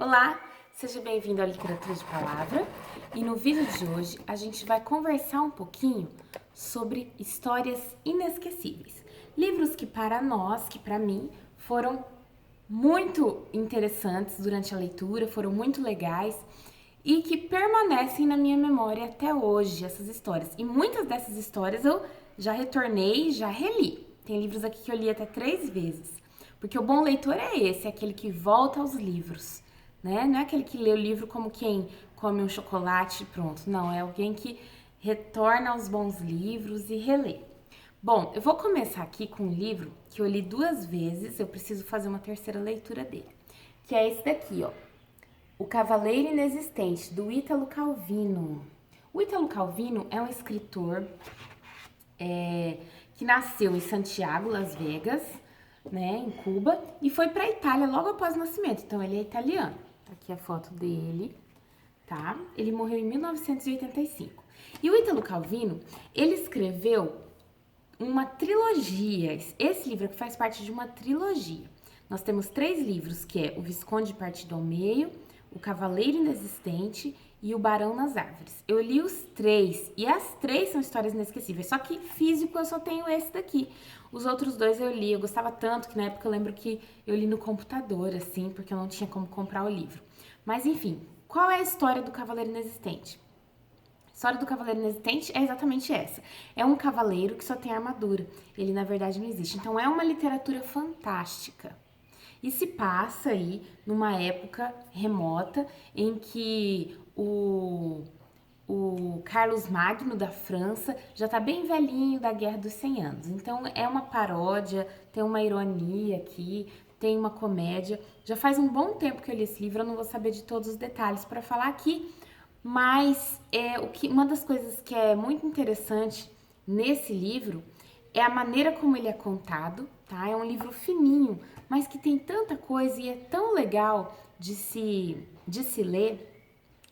Olá, seja bem-vindo à Literatura de Palavra e no vídeo de hoje a gente vai conversar um pouquinho sobre histórias inesquecíveis. Livros que para nós, que para mim, foram muito interessantes durante a leitura, foram muito legais e que permanecem na minha memória até hoje, essas histórias. E muitas dessas histórias eu já retornei, já reli. Tem livros aqui que eu li até 3 vezes. Porque o bom leitor é esse, é aquele que volta aos livros, né? Não é aquele que lê o livro como quem come um chocolate e pronto. Não, é alguém que retorna aos bons livros e relê. Bom, eu vou começar aqui com um livro que eu li 2 vezes, eu preciso fazer uma terceira leitura dele, que é esse daqui, ó. O Cavaleiro Inexistente, do Ítalo Calvino. O Ítalo Calvino é um escritor que nasceu em Santiago, Las Vegas, né, em Cuba, e foi para a Itália logo após o nascimento. Então ele é italiano. Tá aqui a foto dele, tá? Ele morreu em 1985. E o Ítalo Calvino, ele escreveu uma trilogia. Esse livro aqui faz parte de uma trilogia. Nós temos 3 livros, que é O Visconde Partido ao Meio, O Cavaleiro Inexistente e O Barão nas Árvores. Eu li os 3 e as 3 são histórias inesquecíveis, só que físico eu só tenho esse daqui. Os outros 2 eu li, eu gostava tanto que na época eu lembro que eu li no computador, assim, porque eu não tinha como comprar o livro. Mas enfim, qual é a história do Cavaleiro Inexistente? A história do Cavaleiro Inexistente é exatamente essa. É um cavaleiro que só tem armadura. Ele, na verdade, não existe. Então, é uma literatura fantástica. E se passa aí numa época remota em que o Carlos Magno da França já tá bem velhinho da Guerra dos 100 Anos. Então é uma paródia, tem uma ironia aqui, tem uma comédia. Já faz um bom tempo que eu li esse livro, eu não vou saber de todos os detalhes para falar aqui, mas uma das coisas que é muito interessante nesse livro é a maneira como ele é contado, tá? É um livro fininho, mas que tem tanta coisa e é tão legal de se ler.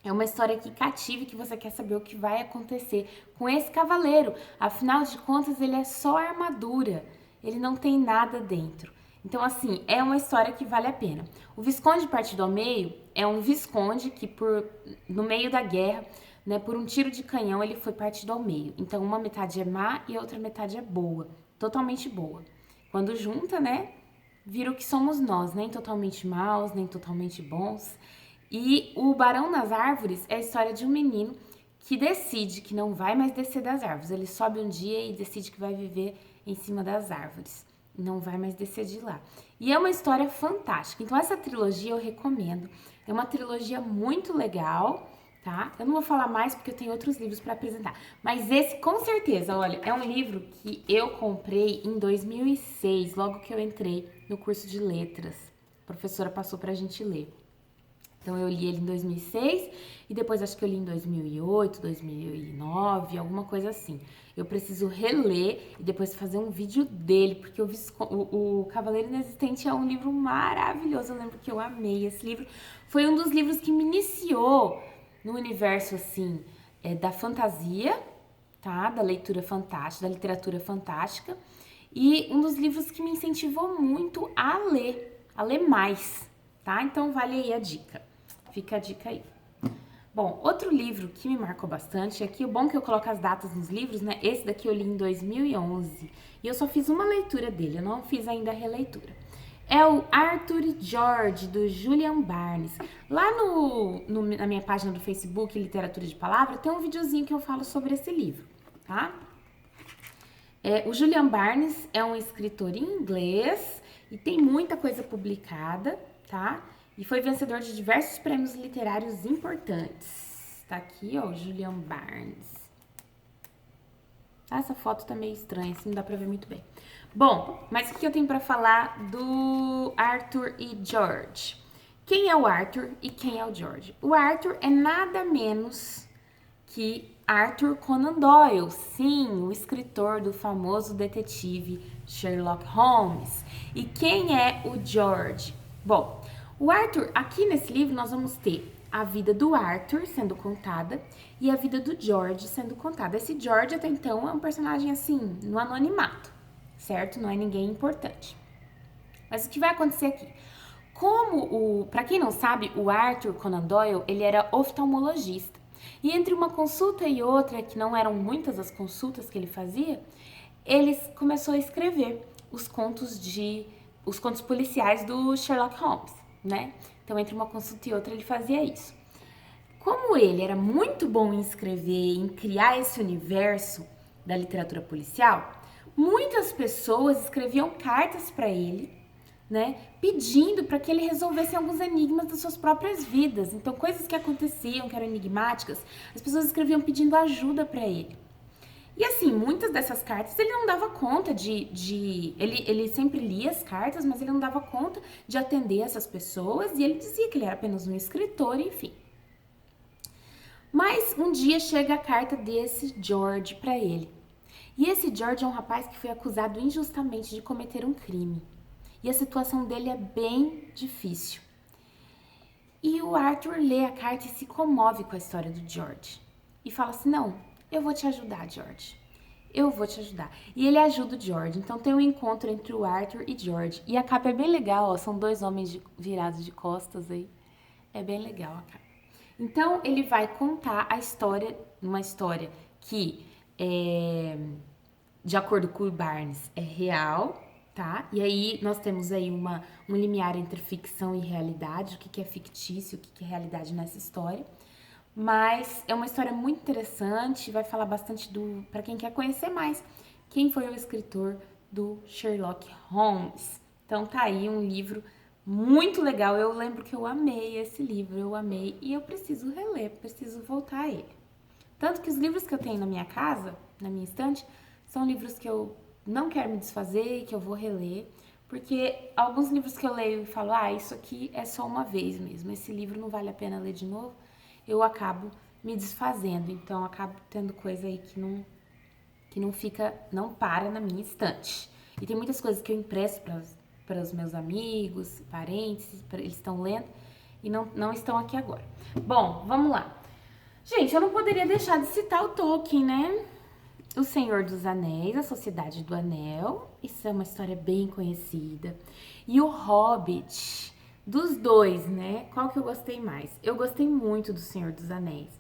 É uma história que cativa, que você quer saber o que vai acontecer com esse cavaleiro. Afinal de contas, ele é só armadura, ele não tem nada dentro. Então, assim, é uma história que vale a pena. O Visconde Partido ao Meio é um visconde que, no meio da guerra, né, por um tiro de canhão, ele foi partido ao meio. Então, uma metade é má e a outra metade é boa, totalmente boa. Quando junta, né, vira o que somos nós, nem totalmente maus, nem totalmente bons. E o Barão nas Árvores é a história de um menino que decide que não vai mais descer das árvores. Ele sobe um dia e decide que vai viver em cima das árvores. Não vai mais descer de lá. E é uma história fantástica. Então, essa trilogia eu recomendo. É uma trilogia muito legal, tá? Eu não vou falar mais porque eu tenho outros livros para apresentar. Mas esse, com certeza, olha, é um livro que eu comprei em 2006, logo que eu entrei no curso de letras. A professora passou pra gente ler. Então, eu li ele em 2006 e depois acho que eu li em 2008, 2009, alguma coisa assim. Eu preciso reler e depois fazer um vídeo dele, porque o Cavaleiro Inexistente é um livro maravilhoso. Eu lembro que eu amei esse livro. Foi um dos livros que me iniciou no universo, assim, da fantasia, tá? Da leitura fantástica, da literatura fantástica. E um dos livros que me incentivou muito a ler mais, tá? Então, vale aí a dica. Fica a dica aí. Bom, outro livro que me marcou bastante, aqui o bom é que eu coloco as datas nos livros, né? Esse daqui eu li em 2011 e eu só fiz uma leitura dele, eu não fiz ainda a releitura. É o Arthur e George, do Julian Barnes. Lá na minha página do Facebook, Literatura de Palavra, tem um videozinho que eu falo sobre esse livro, tá? O Julian Barnes é um escritor em inglês e tem muita coisa publicada, tá? E foi vencedor de diversos prêmios literários importantes. Tá aqui, ó, o Julian Barnes. Essa foto tá meio estranha, assim, não dá pra ver muito bem. Bom, mas o que eu tenho pra falar do Arthur e George? Quem é o Arthur e quem é o George? O Arthur é nada menos que Arthur Conan Doyle, sim, o escritor do famoso detetive Sherlock Holmes. E quem é o George? Bom, o Arthur, aqui nesse livro nós vamos ter a vida do Arthur sendo contada e a vida do George sendo contada. Esse George até então é um personagem assim, no anonimato, certo? Não é ninguém importante. Mas o que vai acontecer aqui? Para quem não sabe, o Arthur Conan Doyle, ele era oftalmologista. E entre uma consulta e outra, que não eram muitas as consultas que ele fazia, ele começou a escrever os contos policiais do Sherlock Holmes, né? Então, entre uma consulta e outra, ele fazia isso. Como ele era muito bom em escrever, em criar esse universo da literatura policial, muitas pessoas escreviam cartas para ele, né, pedindo para que ele resolvesse alguns enigmas das suas próprias vidas. Então, coisas que aconteciam, que eram enigmáticas, as pessoas escreviam pedindo ajuda para ele. E assim, muitas dessas cartas ele não dava conta ele sempre lia as cartas, mas ele não dava conta de atender essas pessoas, e ele dizia que ele era apenas um escritor, enfim. Mas um dia chega a carta desse George para ele. E esse George é um rapaz que foi acusado injustamente de cometer um crime. E a situação dele é bem difícil. E o Arthur lê a carta e se comove com a história do George. E fala assim, não, eu vou te ajudar, George. Eu vou te ajudar. E ele ajuda o George. Então tem um encontro entre o Arthur e George. E a capa é bem legal, ó. São dois homens virados de costas aí. É bem legal a capa. Então ele vai contar a história, uma história que, de acordo com o Barnes, é real, tá? E aí nós temos aí um limiar entre ficção e realidade, o que é fictício, o que é realidade nessa história. Mas é uma história muito interessante, vai falar bastante para quem quer conhecer mais, quem foi o escritor do Sherlock Holmes. Então tá aí um livro muito legal. Eu lembro que eu amei esse livro, eu amei, e eu preciso reler, preciso voltar a ele. Tanto que os livros que eu tenho na minha casa, na minha estante, são livros que eu não quero me desfazer e que eu vou reler, porque alguns livros que eu leio e falo, isso aqui é só uma vez mesmo, esse livro não vale a pena ler de novo, eu acabo me desfazendo, então acabo tendo coisa aí que não fica, não para na minha estante. E tem muitas coisas que eu empresto para os meus amigos, parentes, eles estão lendo e não estão aqui agora. Bom, vamos lá. Gente, eu não poderia deixar de citar o Tolkien, né? O Senhor dos Anéis, A Sociedade do Anel, isso é uma história bem conhecida. E o Hobbit, dos dois, né? Qual que eu gostei mais? Eu gostei muito do Senhor dos Anéis,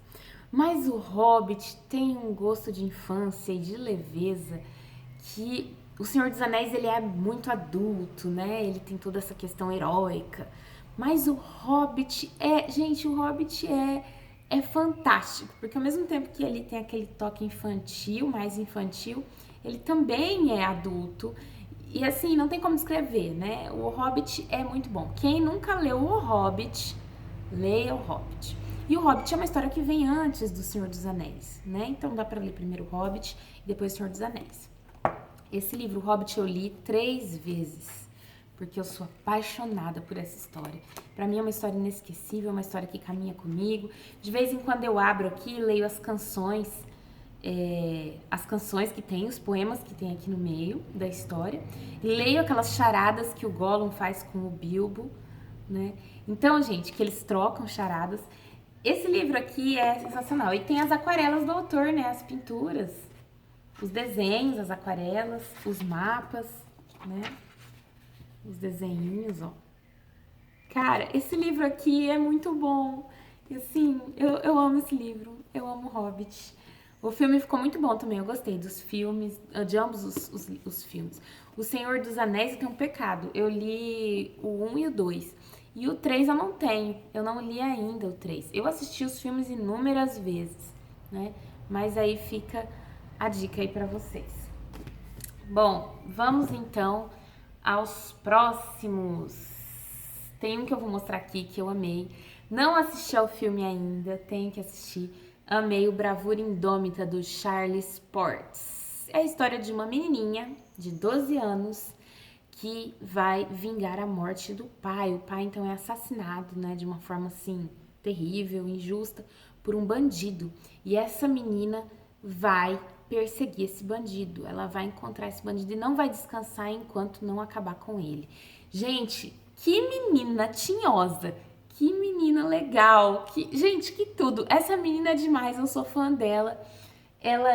mas o Hobbit tem um gosto de infância e de leveza que o Senhor dos Anéis, ele é muito adulto, né? Ele tem toda essa questão heróica, mas o Hobbit é fantástico, porque ao mesmo tempo que ele tem aquele toque infantil, mais infantil, ele também é adulto. E assim, não tem como descrever, né? O Hobbit é muito bom. Quem nunca leu o Hobbit, leia o Hobbit. E o Hobbit é uma história que vem antes do Senhor dos Anéis, né? Então dá pra ler primeiro o Hobbit e depois o Senhor dos Anéis. Esse livro, o Hobbit, eu li 3 vezes, porque eu sou apaixonada por essa história. Pra mim é uma história inesquecível, uma história que caminha comigo. De vez em quando eu abro aqui e leio as canções que tem, os poemas que tem aqui no meio da história. E leio aquelas charadas que o Gollum faz com o Bilbo, né? Então, gente, que eles trocam charadas. Esse livro aqui é sensacional. E tem as aquarelas do autor, né? As pinturas, os desenhos, as aquarelas, os mapas, né? Os desenhinhos, ó. Cara, esse livro aqui é muito bom. E assim, eu amo esse livro. Eu amo Hobbit. O filme ficou muito bom também. Eu gostei dos filmes, de ambos os filmes. O Senhor dos Anéis tem um pecado. Eu li o 1 e o 2. E o 3 eu não tenho. Eu não li ainda o 3. Eu assisti os filmes inúmeras vezes, né? Mas aí fica a dica aí pra vocês. Bom, vamos então aos próximos. Tem um que eu vou mostrar aqui que eu amei. Não assisti ao filme ainda, tenho que assistir. Amei o Bravura Indômita do Charles Portis. É a história de uma menininha de 12 anos que vai vingar a morte do pai. O pai então é assassinado, né, de uma forma assim terrível, injusta, por um bandido. E essa menina vai perseguir esse bandido. Ela vai encontrar esse bandido e não vai descansar enquanto não acabar com ele. Gente, que menina tinhosa, que menina legal, gente, que tudo. Essa menina é demais, eu sou fã dela. Ela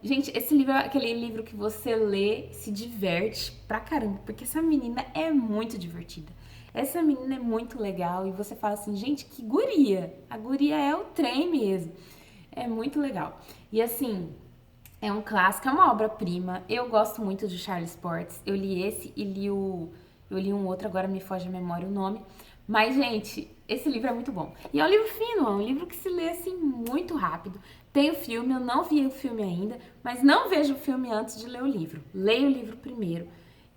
Gente, esse livro é aquele livro que você lê, se diverte pra caramba, porque essa menina é muito divertida. Essa menina é muito legal e você fala assim, gente, que guria! A guria é o trem mesmo. É muito legal. E assim, é um clássico, é uma obra-prima. Eu gosto muito de Charles Portes. Eu li esse e eu li um outro, agora me foge a memória o nome. Mas, gente, esse livro é muito bom. E é um livro fino, é um livro que se lê assim muito rápido. Tem o filme, eu não vi o filme ainda, mas não vejo o filme antes de ler o livro. Leia o livro primeiro.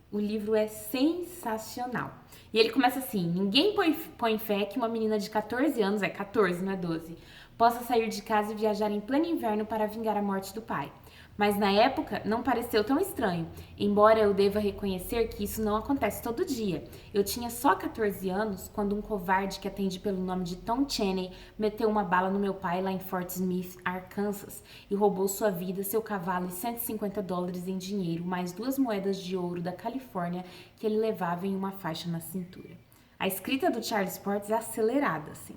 O livro é sensacional. E ele começa assim: ninguém põe fé que uma menina de 14 anos, é 14, não é 12, possa sair de casa e viajar em pleno inverno para vingar a morte do pai. Mas na época não pareceu tão estranho, embora eu deva reconhecer que isso não acontece todo dia. Eu tinha só 14 anos quando um covarde que atende pelo nome de Tom Cheney meteu uma bala no meu pai lá em Fort Smith, Arkansas, e roubou sua vida, seu cavalo e $150 em dinheiro, mais 2 moedas de ouro da Califórnia que ele levava em uma faixa na cintura. A escrita do Charles Portes é acelerada, assim.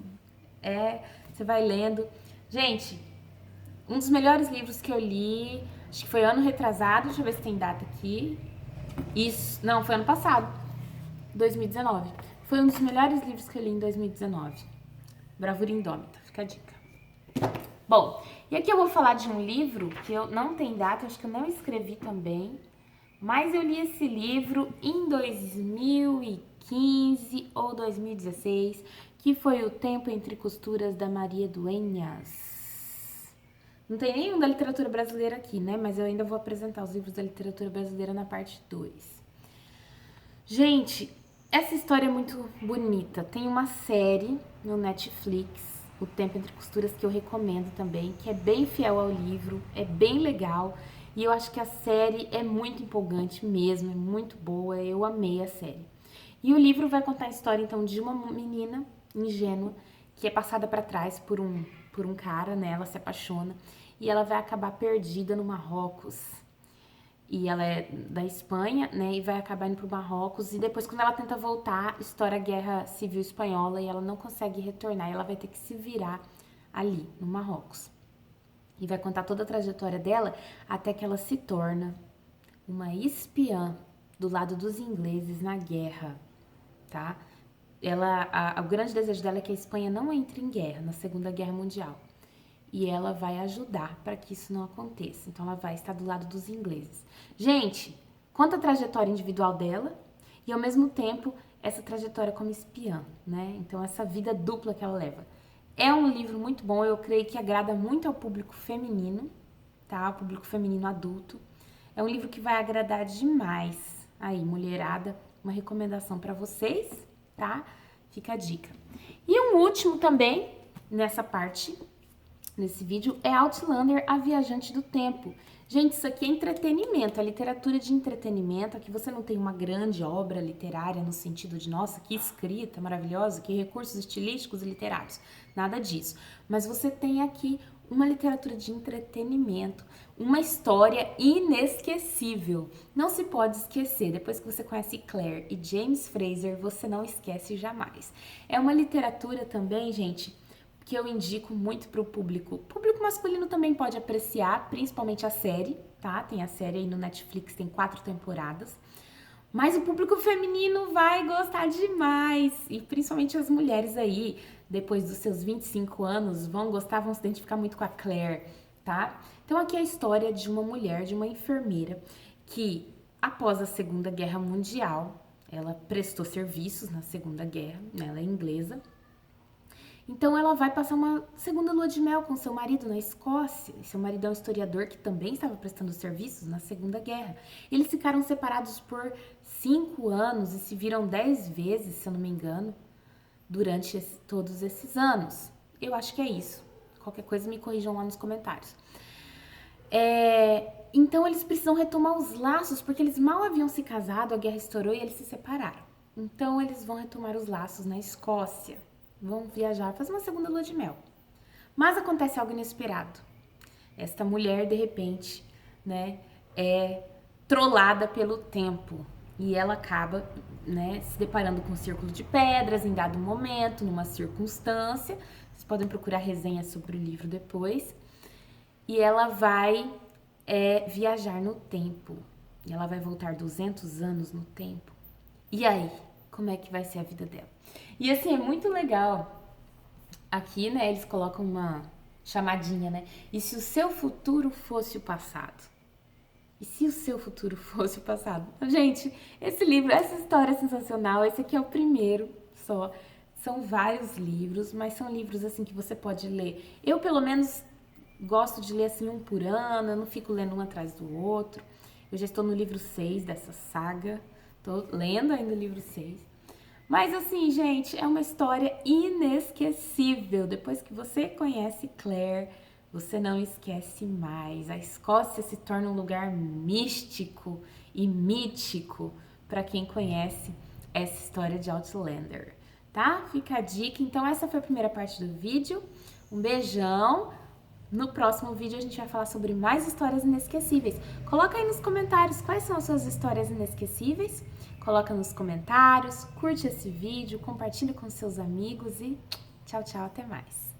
Você vai lendo. Gente, um dos melhores livros que eu li, acho que foi ano retrasado, deixa eu ver se tem data aqui. Isso, não, foi ano passado, 2019. Foi um dos melhores livros que eu li em 2019. Bravura Indômita, fica a dica. Bom, e aqui eu vou falar de um livro que eu não tem data, acho que eu não escrevi também, mas eu li esse livro em 2015 ou 2016, que foi O Tempo Entre Costuras, da Maria Dueñas. Não tem nenhum da literatura brasileira aqui, né? Mas eu ainda vou apresentar os livros da literatura brasileira na parte 2. Gente, essa história é muito bonita. Tem uma série no Netflix, O Tempo Entre Costuras, que eu recomendo também, que é bem fiel ao livro, é bem legal. E eu acho que a série é muito empolgante mesmo, é muito boa, eu amei a série. E o livro vai contar a história, então, de uma menina ingênua que é passada para trás por um cara, né? Ela se apaixona e ela vai acabar perdida no Marrocos. E ela é da Espanha, né? E vai acabar indo pro Marrocos. E depois, quando ela tenta voltar, estoura a Guerra Civil Espanhola e ela não consegue retornar. E ela vai ter que se virar ali, no Marrocos. E vai contar toda a trajetória dela até que ela se torna uma espiã do lado dos ingleses na guerra, tá? O grande desejo dela é que a Espanha não entre em guerra, na Segunda Guerra Mundial. E ela vai ajudar para que isso não aconteça. Então ela vai estar do lado dos ingleses. Gente, conta a trajetória individual dela e ao mesmo tempo essa trajetória como espiã, né? Então essa vida dupla que ela leva. É um livro muito bom, eu creio que agrada muito ao público feminino, tá? Ao público feminino adulto. É um livro que vai agradar demais. Aí, mulherada, uma recomendação para vocês, tá? Fica a dica. E um último também nessa parte, nesse vídeo, é Outlander, A Viajante do Tempo. Gente, isso aqui é entretenimento, é literatura de entretenimento. Aqui você não tem uma grande obra literária no sentido de, nossa, que escrita maravilhosa, que recursos estilísticos e literários. Nada disso. Mas você tem aqui uma literatura de entretenimento, uma história inesquecível. Não se pode esquecer. Depois que você conhece Claire e James Fraser, você não esquece jamais. É uma literatura também, gente, que eu indico muito para o público. O público masculino também pode apreciar, principalmente a série, tá? Tem a série aí no Netflix, tem 4 temporadas. Mas o público feminino vai gostar demais. E principalmente as mulheres aí, depois dos seus 25 anos, vão gostar, vão se identificar muito com a Claire, tá? Então aqui é a história de uma mulher, de uma enfermeira, que após a Segunda Guerra Mundial, ela prestou serviços na Segunda Guerra, né? Ela é inglesa. Então ela vai passar uma segunda lua de mel com seu marido na Escócia. E seu marido é um historiador que também estava prestando serviços na Segunda Guerra. Eles ficaram separados por 5 anos e se viram 10 vezes, se eu não me engano, durante todos esses anos. Eu acho que é isso. Qualquer coisa me corrijam lá nos comentários. Então eles precisam retomar os laços, porque eles mal haviam se casado, a guerra estourou e eles se separaram. Então eles vão retomar os laços na Escócia. Vão viajar, fazer uma segunda lua de mel. Mas acontece algo inesperado. Esta mulher, de repente, né, é trollada pelo tempo. E ela acaba, né, se deparando com um círculo de pedras em dado momento, numa circunstância. Vocês podem procurar resenha sobre o livro depois. E ela vai viajar no tempo. E ela vai voltar 200 anos no tempo. E aí? como é que vai ser a vida dela. E assim, é muito legal. Aqui, né, eles colocam uma chamadinha, né? E se o seu futuro fosse o passado? E se o seu futuro fosse o passado? Gente, esse livro, essa história é sensacional. Esse aqui é o primeiro só. São vários livros, mas são livros assim que você pode ler. Eu, pelo menos, gosto de ler assim um por ano, eu não fico lendo um atrás do outro. Eu já estou no livro 6 dessa saga. Tô lendo ainda o livro 6. Mas assim, gente, é uma história inesquecível. Depois que você conhece Claire, você não esquece mais. A Escócia se torna um lugar místico e mítico para quem conhece essa história de Outlander, tá? Fica a dica. Então essa foi a primeira parte do vídeo. Um beijão. No próximo vídeo a gente vai falar sobre mais histórias inesquecíveis. Coloca aí nos comentários quais são as suas histórias inesquecíveis. Coloca nos comentários, curte esse vídeo, compartilha com seus amigos e tchau, tchau, até mais.